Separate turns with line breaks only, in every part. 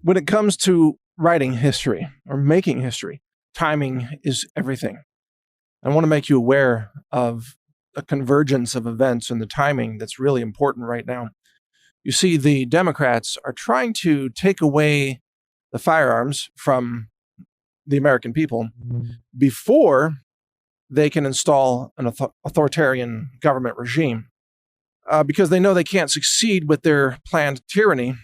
When it comes to writing history or making history, timing is everything. I want to make you aware of a convergence of events and the timing that's really important right now. You see, the Democrats are trying to take away the firearms from the American people before they can install an authoritarian government regime, because they know they can't succeed with their planned tyranny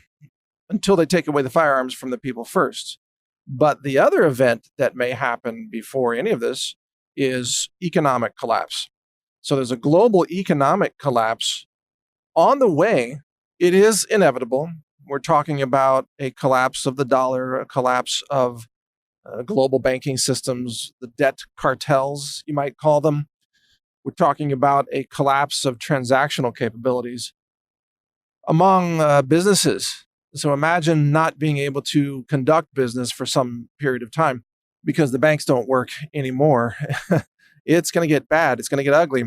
until they take away the firearms from the people first. But the other event that may happen before any of this is economic collapse. So there's a global economic collapse on the way. It is inevitable. We're talking about a collapse of the dollar, a collapse of global banking systems, the debt cartels, you might call them. We're talking about a collapse of transactional capabilities among businesses. So imagine not being able to conduct business for some period of time because the banks don't work anymore. It's going to get bad. It's going to get ugly.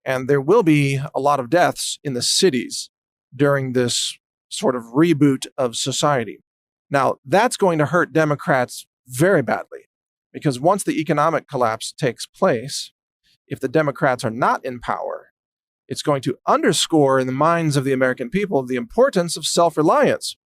And there will be a lot of deaths in the cities during this sort of reboot of society. Now, that's going to hurt Democrats very badly, because once the economic collapse takes place, if the Democrats are not in power, it's going to underscore in the minds of the American people the importance of self-reliance.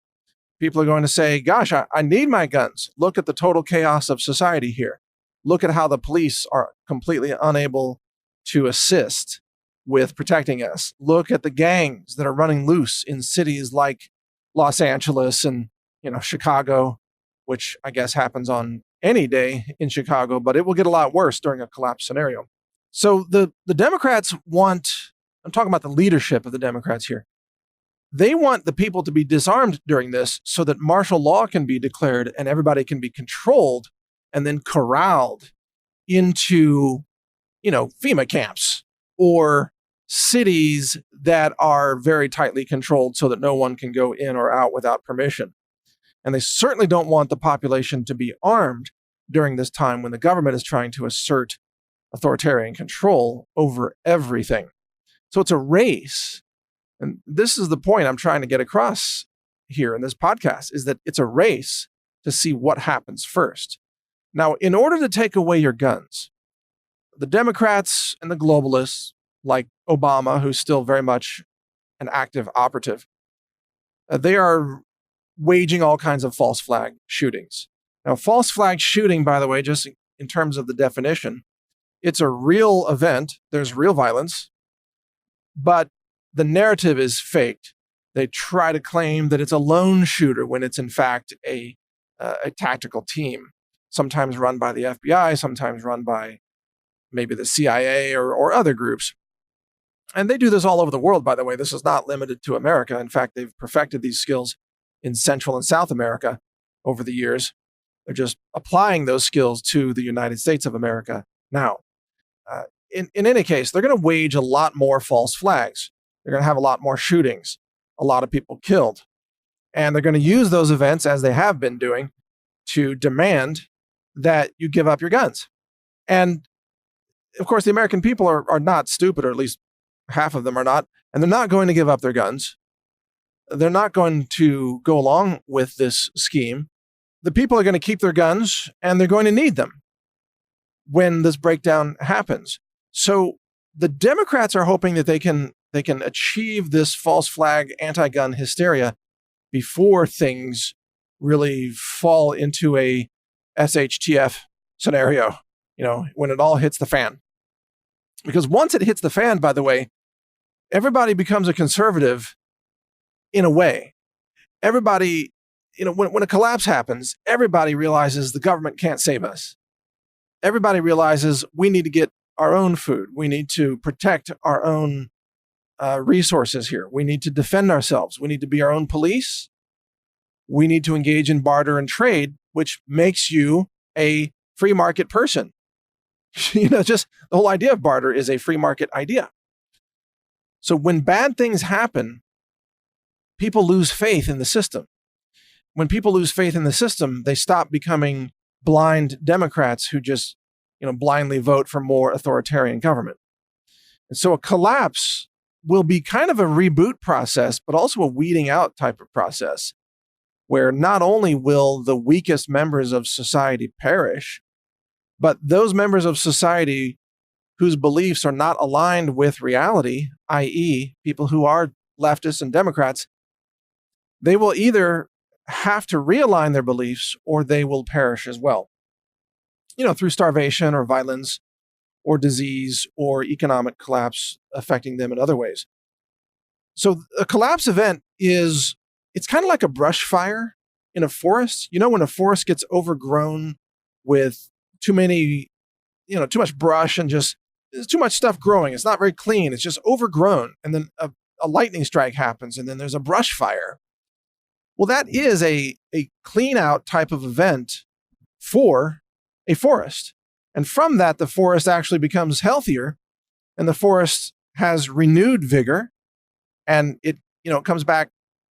People are going to say, gosh, I need my guns. Look at the total chaos of society here. Look at how the police are completely unable to assist with protecting us. Look at the gangs that are running loose in cities like Los Angeles and, Chicago, which I guess happens on any day in Chicago, but it will get a lot worse during a collapse scenario. So the Democrats I'm talking about the leadership of the Democrats here. They want the people to be disarmed during this so that martial law can be declared and everybody can be controlled and then corralled into, FEMA camps or cities that are very tightly controlled so that no one can go in or out without permission. And they certainly don't want the population to be armed during this time when the government is trying to assert authoritarian control over everything. So it's a race. And this is the point I'm trying to get across here in this podcast, is that it's a race to see what happens first. Now, in order to take away your guns, the Democrats and the globalists, like Obama, who's still very much an active operative, they are waging all kinds of false flag shootings. Now, false flag shooting, by the way, just in terms of the definition, it's a real event. There's real violence, but the narrative is faked. They try to claim that it's a lone shooter when it's in fact a tactical team, sometimes run by the FBI, sometimes run by maybe the CIA or other groups. And they do this all over the world, by the way. This is not limited to America. In fact, they've perfected these skills in Central and South America over the years. They're just applying those skills to the United States of America now. In any case, they're going to wage a lot more false flags. They're going to have a lot more shootings, a lot of people killed. And they're going to use those events, as they have been doing, to demand that you give up your guns. And of course, the American people are not stupid, or at least half of them are not, and they're not going to give up their guns. They're not going to go along with this scheme. The people are going to keep their guns, and they're going to need them when this breakdown happens. So the Democrats are hoping that they can achieve this false flag anti-gun hysteria before things really fall into a SHTF scenario, when it all hits the fan. Because once it hits the fan, by the way, everybody becomes a conservative in a way. Everybody, when a collapse happens, everybody realizes the government can't save us. Everybody realizes we need to get our own food. We need to protect our own resources here. We need to defend ourselves. We need to be our own police. We need to engage in barter and trade, which makes you a free market person. Just the whole idea of barter is a free market idea. So when bad things happen, people lose faith in the system. When people lose faith in the system, they stop becoming blind Democrats who just, blindly vote for more authoritarian government. And so a collapse will be kind of a reboot process, but also a weeding out type of process, where not only will the weakest members of society perish, but those members of society whose beliefs are not aligned with reality, i.e., people who are leftists and Democrats, they will either have to realign their beliefs or they will perish as well, through starvation or violence or disease or economic collapse affecting them in other ways. So a collapse event it's kind of like a brush fire in a forest. When a forest gets overgrown with too much brush and just there's too much stuff growing. It's not very clean. It's just overgrown. And then a lightning strike happens and then there's a brush fire. Well, that is a clean out type of event for a forest. And from that, the forest actually becomes healthier and the forest has renewed vigor and it comes back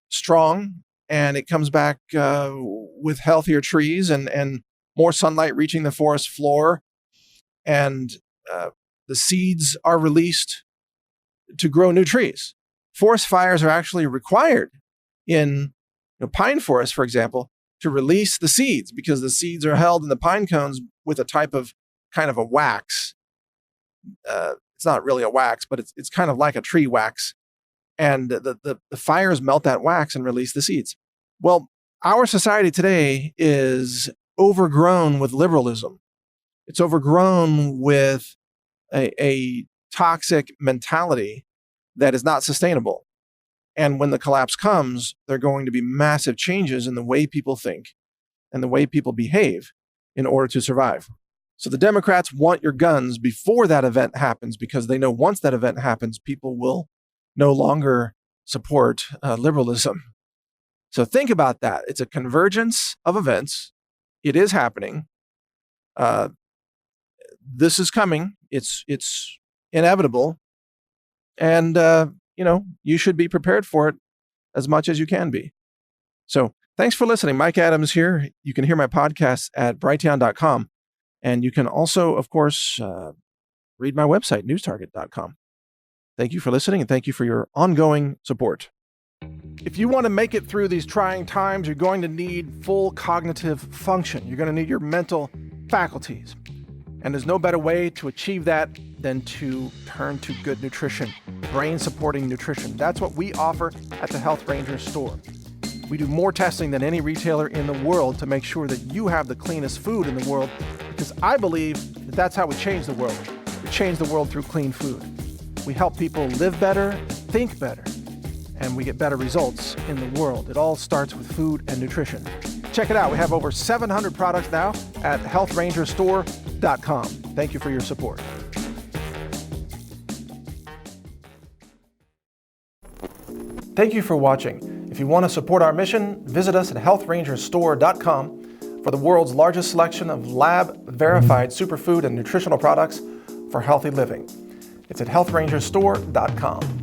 strong and it comes back with healthier trees and more sunlight reaching the forest floor. And the seeds are released to grow new trees. Forest fires are actually required in pine forests, for example, to release the seeds because the seeds are held in the pine cones with a type of kind of a wax. It's not really a wax, but it's kind of like a tree wax. And the fires melt that wax and release the seeds. Well, our society today is overgrown with liberalism. It's overgrown with a toxic mentality that is not sustainable. And when the collapse comes, there are going to be massive changes in the way people think and the way people behave in order to survive. So the Democrats want your guns before that event happens because they know once that event happens, people will no longer support liberalism. So think about that. It's a convergence of events. It is happening. This is coming. It's inevitable. And, you should be prepared for it as much as you can be. So thanks for listening. Mike Adams here. You can hear my podcasts at brighteon.com. And you can also, of course, read my website, newstarget.com. Thank you for listening and thank you for your ongoing support. If you want to make it through these trying times, you're going to need full cognitive function. You're going to need your mental faculties. And there's no better way to achieve that than to turn to good nutrition, brain-supporting nutrition. That's what we offer at the Health Ranger store. We do more testing than any retailer in the world to make sure that you have the cleanest food in the world, because I believe that that's how we change the world. We change the world through clean food. We help people live better, think better, and we get better results in the world. It all starts with food and nutrition. Check it out. We have over 700 products now at healthrangerstore.com. Thank you for your support. Thank you for watching. If you want to support our mission, visit us at healthrangerstore.com for the world's largest selection of lab-verified superfood and nutritional products for healthy living. It's at healthrangerstore.com.